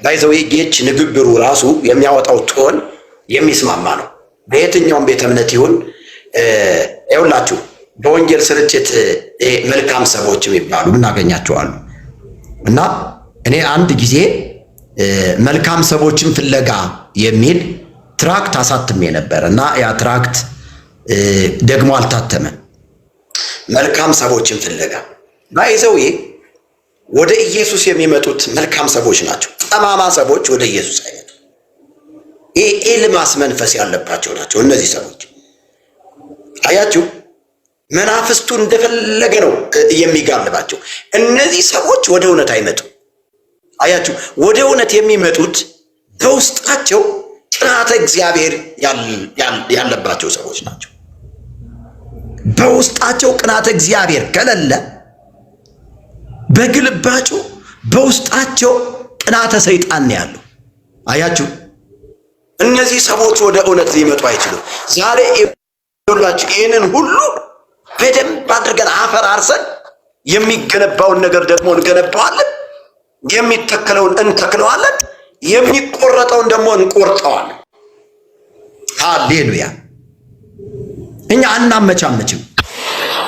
ባይዘው ጌች ንግግሩ ራሱ የሚያወጣው ቶን የሚስማማ ነው። በየትኛውም ቤተ እምነት ይሁን ይኸውላችሁ በወንጌል ስርጭት መልካም ሰዎች የሚባሉ እናገኛቸዋሉ። እና እኔ አንድ ጊዜ መልካም ሰዎችን ፍለጋ የሚል ትራክት አሳትሜ ነበር እና ያ ትራክት ደግሞ አልታተመም። መልካም ሰዎችን ፍለጋ ባይዘው ወደ ኢየሱስ የሚመጡት መልካም ሰዎች ናቸው። ጠማማ ሰዎች ወደ ኢየሱስ አይመጡም። ኤልማስ መንፈስ ያለባቸው ናቸው እነዚህ ሰዎች። አያችሁ መናፍስቱ እንደፈለገ ነው የሚጋልባቸው። እነዚህ ሰዎች ወደ እውነት አይመጡም። አያችሁ ወደ እውነት የሚመጡት በውስጣቸው ቅንዓተ እግዚአብሔር ያለባቸው ሰዎች ናቸው። በውስጣቸው ቅንዓተ እግዚአብሔር ከሌለ በግልባጩ በውስጣቸው ቅንዓተ ሰይጣን ነው ያለው። አያችሁ እነዚህ ሰዎች ወደ እውነት ሊመጡ አይችሉም። ዛሬ ሁላችሁ ይህንን ሁሉ በደንብ አድርገን አፈራርሰን የሚገነባውን ነገር ደግሞ እንገነባዋለን፣ የሚተከለውን እንተክለዋለን፣ የሚቆረጠውን ደግሞ እንቆርጠዋለን። ሃሌሉያ። እኛ አናመቻመችም።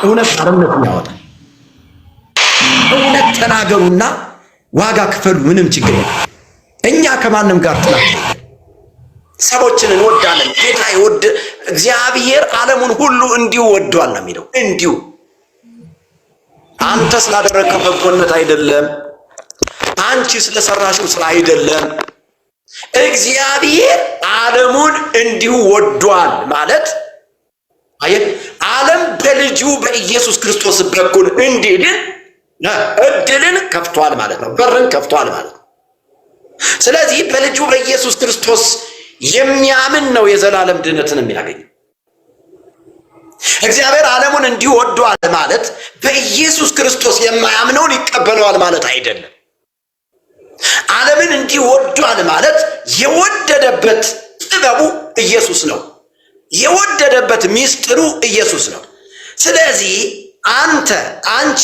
እውነት አርነት ያወጣል። እውነት ተናገሩና ዋጋ ክፈሉ። ምንም ችግር የለም። እኛ ከማንም ጋር ሰዎችን እንወዳለን። ጌታ ይወድ እግዚአብሔር ዓለሙን ሁሉ እንዲሁ ወዷል ነው የሚለው። እንዲሁ አንተ ስላደረግከው በጎነት አይደለም፣ አንቺ ስለሰራሽው ስራ አይደለም። እግዚአብሔር ዓለሙን እንዲሁ ወዷል ማለት አየህ፣ ዓለም በልጁ በኢየሱስ ክርስቶስ በኩል እንዲድን እድልን ከፍቷል ማለት ነው። በርን ከፍቷል ማለት ነው። ስለዚህ በልጁ በኢየሱስ ክርስቶስ የሚያምን ነው የዘላለም ድነትን የሚያገኘው። እግዚአብሔር ዓለሙን እንዲሁ ወዷል ማለት በኢየሱስ ክርስቶስ የማያምነውን ይቀበለዋል ማለት አይደለም። ዓለምን እንዲሁ ወዷል ማለት የወደደበት ጥበቡ ኢየሱስ ነው። የወደደበት ሚስጥሩ ኢየሱስ ነው። ስለዚህ አንቺ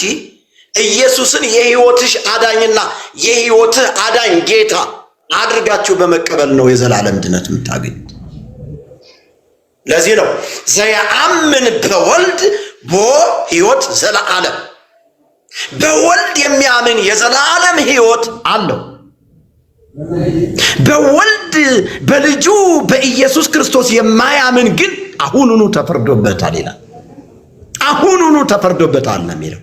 ኢየሱስን የሕይወትሽ አዳኝና የሕይወትህ አዳኝ ጌታ አድርጋችሁ በመቀበል ነው የዘላለም ድነት የምታገኙት። ለዚህ ነው ዘያአምን በወልድ ቦ ሕይወት ዘለዓለም። በወልድ የሚያምን የዘላለም ሕይወት አለው። በወልድ በልጁ በኢየሱስ ክርስቶስ የማያምን ግን አሁኑኑ ተፈርዶበታል ይላል። አሁኑኑ ተፈርዶበታል ነው የሚለው።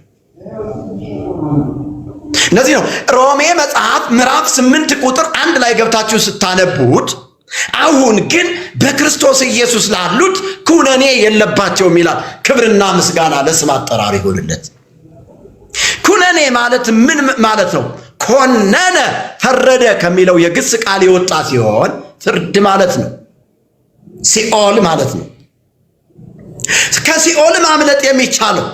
ለዚህ ነው ሮሜ መጽሐፍ ምዕራፍ 8 ቁጥር 1 ላይ ገብታችሁ ስታነቡት አሁን ግን በክርስቶስ ኢየሱስ ላሉት ኩነኔ የለባቸውም ይላል። ክብርና ምስጋና ለስም አጠራር ይሁንለት። ኩነኔ ማለት ምን ማለት ነው? ኮነነ ፈረደ ከሚለው የግስ ቃል የወጣ ሲሆን ፍርድ ማለት ነው። ሲኦል ማለት ነው። ከሲኦል ማምለጥ የሚቻለው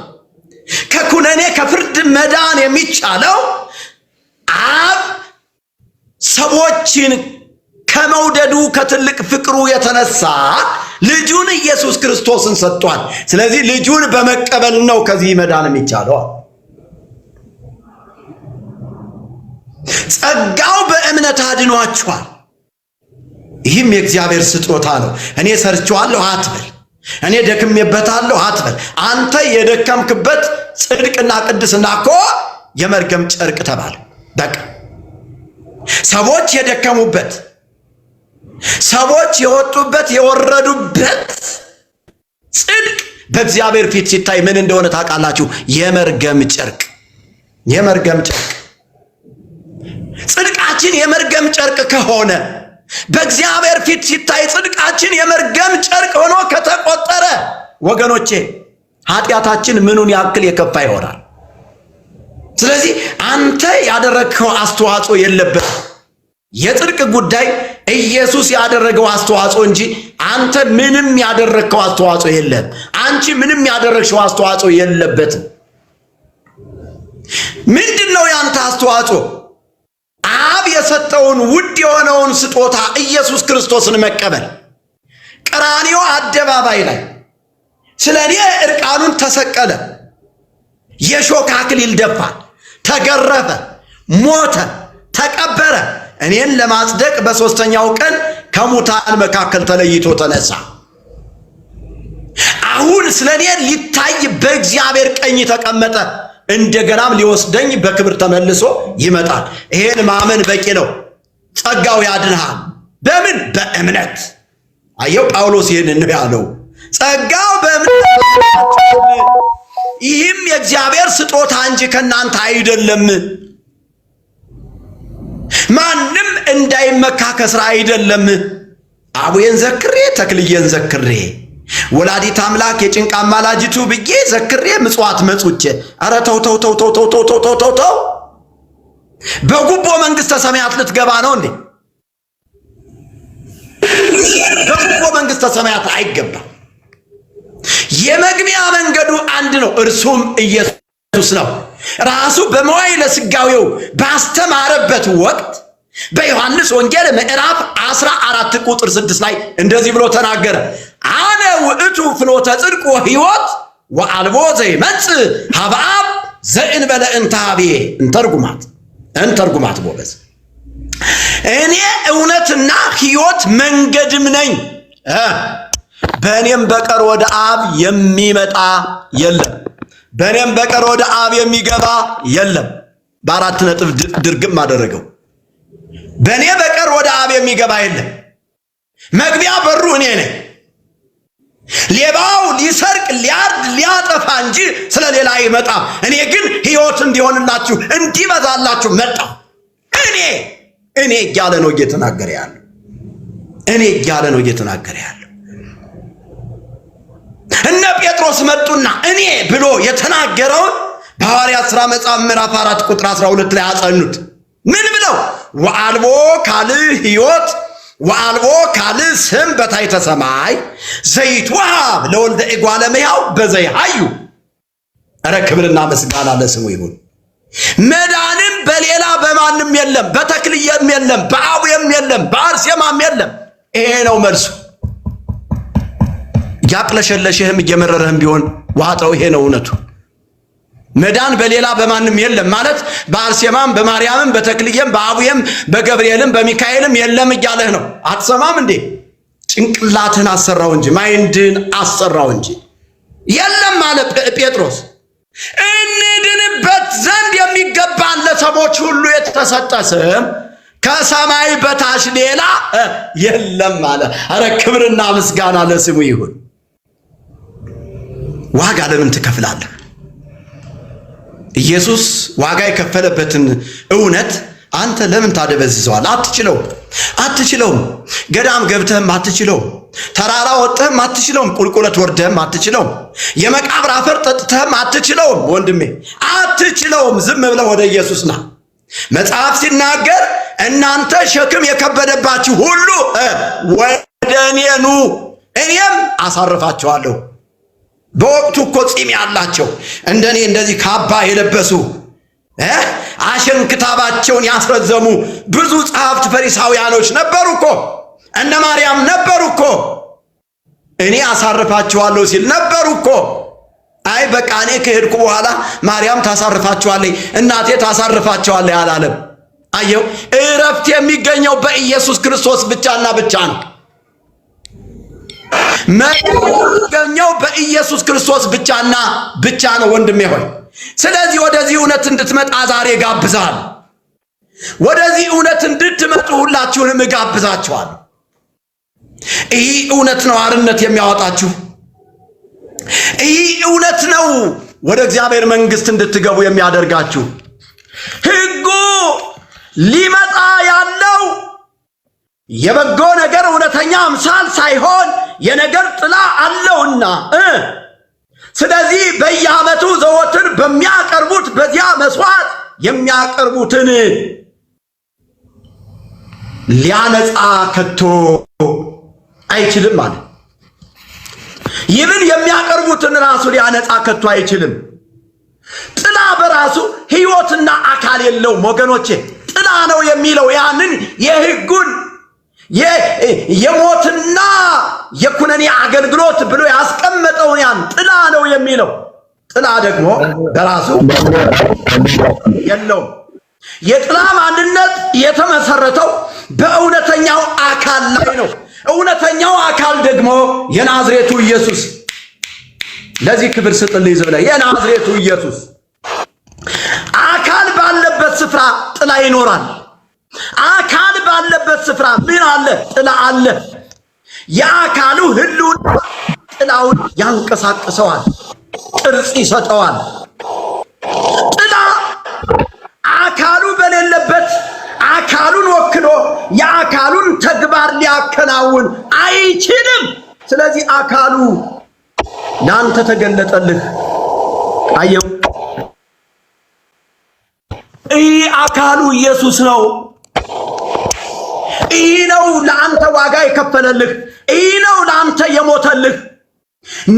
ከኩነኔ ከፍርድ መዳን የሚቻለው አብ ሰዎችን ከመውደዱ ከትልቅ ፍቅሩ የተነሳ ልጁን ኢየሱስ ክርስቶስን ሰጥቷል። ስለዚህ ልጁን በመቀበል ነው ከዚህ መዳን የሚቻለው። ጸጋው በእምነት አድኗችኋል። ይህም የእግዚአብሔር ስጦታ ነው። እኔ ሰርቼዋለሁ አትበል፣ እኔ ደክሜበታለሁ አትበል። አንተ የደከምክበት ጽድቅና ቅድስና እኮ የመርገም ጨርቅ ተባለ። በቃ ሰዎች የደከሙበት፣ ሰዎች የወጡበት የወረዱበት ጽድቅ በእግዚአብሔር ፊት ሲታይ ምን እንደሆነ ታውቃላችሁ? የመርገም ጨርቅ። የመርገም ጨርቅ። ጽድቃችን የመርገም ጨርቅ ከሆነ በእግዚአብሔር ፊት ሲታይ ጽድቃችን የመርገም ጨርቅ ሆኖ ከተቆጠረ ወገኖቼ ኃጢአታችን ምኑን ያክል የከፋ ይሆናል። ስለዚህ አንተ ያደረግከው አስተዋጽኦ የለበት። የጽድቅ ጉዳይ ኢየሱስ ያደረገው አስተዋጽኦ እንጂ አንተ ምንም ያደረግከው አስተዋጽኦ የለም። አንቺ ምንም ያደረግሽው አስተዋጽኦ የለበትም። ምንድነው ያንተ አስተዋጽኦ? አብ የሰጠውን ውድ የሆነውን ስጦታ ኢየሱስ ክርስቶስን መቀበል። ቀራንዮ አደባባይ ላይ ስለኔ እርቃኑን ተሰቀለ፣ የሾህ አክሊል ደፋ፣ ተገረፈ፣ ሞተ፣ ተቀበረ፣ እኔን ለማጽደቅ በሶስተኛው ቀን ከሙታን መካከል ተለይቶ ተነሳ። አሁን ስለኔ ሊታይ በእግዚአብሔር ቀኝ ተቀመጠ። እንደገናም ሊወስደኝ በክብር ተመልሶ ይመጣል። ይሄን ማመን በቂ ነው። ጸጋው ያድንሃል። በምን? በእምነት። አየው ጳውሎስ ይሄን ነው ያለው። ጸጋው በእምነት፣ ይህም የእግዚአብሔር ስጦታ እንጂ ከናንተ አይደለም፣ ማንም እንዳይመካ ከስራ አይደለም። አቡዬን ዘክሬ ተክልዬን ዘክሬ ወላዲት አምላክ የጭንቃ አማላጅቱ ብዬ ዘክሬ ምጽዋት መጹቼ። ኧረ ተው ተው ተው ተው ተው ተው ተው ተው ተው። በጉቦ መንግስተ ሰማያት ልትገባ ነው እንዴ? በጉቦ መንግስተ ሰማያት አይገባም። የመግቢያ መንገዱ አንድ ነው፣ እርሱም ኢየሱስ ነው። ራሱ በመዋዕለ ሥጋዌው ባስተማረበት ወቅት በዮሐንስ ወንጌል ምዕራፍ 14 ቁጥር 6 ላይ እንደዚህ ብሎ ተናገረ። አነ ውእቱ ፍኖተ ጽድቅ ወሕይወት ወአልቦ ዘይመጽእ ኀበ አብ ዘእንበለ እንተ ኀቤየ። እንተርጉማት ቦበዝ። እኔ እውነትና ሕይወት መንገድም ነኝ፣ በእኔም በቀር ወደ አብ የሚመጣ የለም፣ በእኔም በቀር ወደ አብ የሚገባ የለም። በአራት ነጥብ ድርግም አደረገው። በእኔ በቀር ወደ አብ የሚገባ የለም። መግቢያ በሩ እኔ ነኝ። ሌባው ሊሰርቅ ሊያርድ ሊያጠፋ እንጂ ስለሌላ አይመጣም። እኔ ግን ሕይወት እንዲሆንላችሁ እንዲበዛላችሁ መጣሁ። እኔ እያለ ነው እየተናገረ ያለው። እኔ እያለ ነው እየተናገረ ያለው። እነ ጴጥሮስ መጡና እኔ ብሎ የተናገረውን በሐዋርያት ሥራ መጽሐፍ ምዕራፍ 4 ቁጥር 12 ላይ አጸኑት። ምን ብለው? ወአልቦ ካልእ ሕይወት ወአልቦ ካልእ ስም በታሕተ ሰማይ ዘይትወሃብ ለወልደ እጓለ እመሕያው በዘይሃዩ። ኧረ ክብርና ምስጋና ለስሙ ይሁን። መዳንም በሌላ በማንም የለም፣ በተክልዬም የለም፣ በአቡዬም የለም፣ በአርሴማም የለም። ይሄ ነው መልሱ። ያቅለሸለሽህም እየመረረህም ቢሆን ዋጠው። ይሄ ነው እውነቱ። መዳን በሌላ በማንም የለም ማለት በአርሴማም በማርያምም በተክልዬም በአቡዬም በገብርኤልም በሚካኤልም የለም እያለህ ነው። አትሰማም እንዴ? ጭንቅላትህን አሰራው እንጂ ማይንድህን አሰራው እንጂ የለም አለ ጴጥሮስ። እንድንበት ዘንድ የሚገባን ለሰዎች ሁሉ የተሰጠ ስም ከሰማይ በታች ሌላ የለም አለ። ኧረ ክብርና ምስጋና ለስሙ ይሁን። ዋጋ ለምን ትከፍላለህ? ኢየሱስ ዋጋ የከፈለበትን እውነት አንተ ለምን ታደበዝዘዋል? አትችለውም። ገዳም ገብተህም አትችለውም። ተራራ ወጥተህም አትችለውም። ቁልቁለት ወርደህም አትችለውም። የመቃብር አፈር ጠጥተህም አትችለውም። ወንድሜ አትችለውም። ዝም ብለህ ወደ ኢየሱስ ና። መጽሐፍ ሲናገር እናንተ ሸክም የከበደባችሁ ሁሉ ወደ እኔ ኑ እኔም አሳርፋችኋለሁ። በወቅቱ እኮ ጺም ያላቸው እንደኔ እንደዚህ ካባ የለበሱ አሸንክታባቸውን ያስረዘሙ ብዙ ጸሐፍት ፈሪሳውያኖች ነበሩ እኮ። እነ ማርያም ነበሩ እኮ። እኔ አሳርፋችኋለሁ ሲል ነበሩ እኮ። አይ በቃ እኔ ከሄድኩ በኋላ ማርያም ታሳርፋችኋለች፣ እናቴ ታሳርፋችኋለች አላለም። አየው፣ እረፍት የሚገኘው በኢየሱስ ክርስቶስ ብቻና ብቻ ነው። የሚገኘው በኢየሱስ ክርስቶስ ብቻና ብቻ ነው ወንድሜ ሆይ። ስለዚህ ወደዚህ እውነት እንድትመጣ ዛሬ ጋብዛለሁ። ወደዚህ እውነት እንድትመጡ ሁላችሁንም ጋብዛችኋለሁ። ይህ እውነት ነው አርነት የሚያወጣችሁ። ይህ እውነት ነው ወደ እግዚአብሔር መንግሥት እንድትገቡ የሚያደርጋችሁ። ሕጉ ሊመጣ ያለው የበጎ ነገር እውነተኛ አምሳል ሳይሆን የነገር ጥላ አለውና፣ ስለዚህ በየዓመቱ ዘወትር በሚያቀርቡት በዚያ መስዋዕት የሚያቀርቡትን ሊያነጻ ከቶ አይችልም ማለት። ይህን የሚያቀርቡትን ራሱ ሊያነጻ ከቶ አይችልም። ጥላ በራሱ ሕይወትና አካል የለውም ወገኖቼ። ጥላ ነው የሚለው ያንን የሕጉን የሞትና የኩነኔ አገልግሎት ብሎ ያስቀመጠውን ያን ጥላ ነው የሚለው። ጥላ ደግሞ በራሱ የለውም። የጥላ ማንነት የተመሰረተው በእውነተኛው አካል ላይ ነው። እውነተኛው አካል ደግሞ የናዝሬቱ ኢየሱስ። ለዚህ ክብር ስጥልኝ ዝብለ የናዝሬቱ ኢየሱስ አካል ባለበት ስፍራ ጥላ ይኖራል። አካል ባለበት ስፍራ ምን አለ? ጥላ አለ። የአካሉ ህልውና ጥላውን ያንቀሳቅሰዋል፣ ቅርጽ ይሰጠዋል። ጥላ አካሉ በሌለበት አካሉን ወክሎ የአካሉን ተግባር ሊያከናውን አይችልም። ስለዚህ አካሉ ለአንተ ተገለጠልህ። አየው፣ ይህ አካሉ ኢየሱስ ነው። ይህ ነው ለአንተ ዋጋ የከፈለልህ። ይህ ነው ለአንተ የሞተልህ።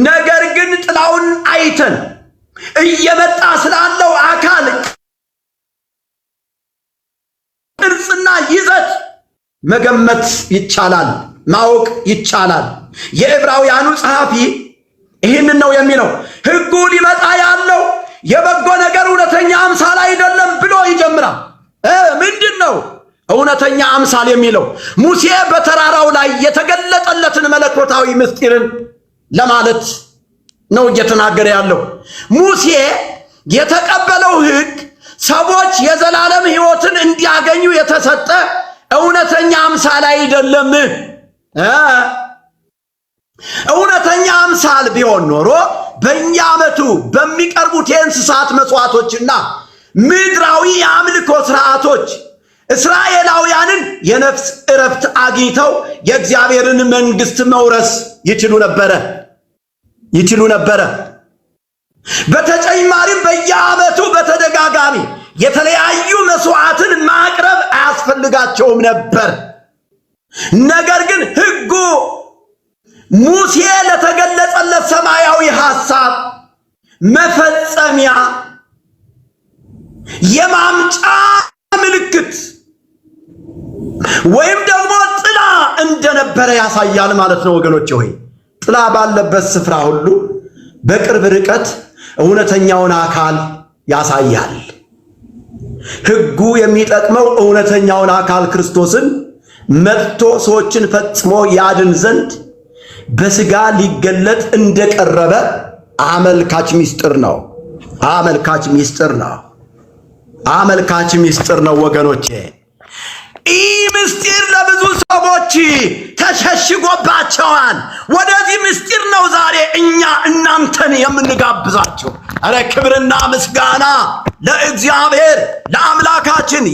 ነገር ግን ጥላውን አይተን እየመጣ ስላለው አካል ቅርጽና ይዘት መገመት ይቻላል፣ ማወቅ ይቻላል። የዕብራውያኑ ጸሐፊ ይህንን ነው የሚለው። ሕጉ ሊመጣ ያለው የበጎ ነገር እውነተኛ አምሳል አይደለም ብሎ ይጀምራል። ምንድን ነው እውነተኛ አምሳል የሚለው? ሙሴ በተራራው ላይ የተገለጠለትን መለኮታዊ ምስጢርን ለማለት ነው እየተናገረ ያለው። ሙሴ የተቀበለው ሕግ ሰዎች የዘላለም ሕይወትን እንዲያገኙ የተሰጠ እውነተኛ አምሳል አይደለም። እውነተኛ አምሳል ቢሆን ኖሮ በየዓመቱ በሚቀርቡት የእንስሳት መስዋዕቶችና ምድራዊ የአምልኮ ስርዓቶች እስራኤላውያንን የነፍስ እረፍት አግኝተው የእግዚአብሔርን መንግሥት መውረስ ይችሉ ነበረ። በተጨማሪም በየዓመቱ በተደጋጋሚ የተለያዩ መስዋዕትን ማቅረብ አያስፈልጋቸውም ነበር። ነገር ግን ሕጉ ሙሴ ለተገለጸለት ሰማያዊ ሐሳብ መፈጸሚያ የማምጫ ምልክት ወይም ደግሞ ጥላ እንደነበረ ያሳያል ማለት ነው። ወገኖች ሆይ ጥላ ባለበት ስፍራ ሁሉ በቅርብ ርቀት እውነተኛውን አካል ያሳያል። ሕጉ የሚጠቅመው እውነተኛውን አካል ክርስቶስን መጥቶ ሰዎችን ፈጽሞ ያድን ዘንድ በሥጋ ሊገለጥ እንደቀረበ አመልካች ምስጢር ነው ወገኖቼ። ይህ ምስጢር ለብዙ ሰዎች ተሸሽጎባቸዋል። ወደዚህ ምስጢር ነው ዛሬ እኛ እናንተን የምንጋብዛቸው። አረ ክብርና ምስጋና ለእግዚአብሔር ለአምላካችን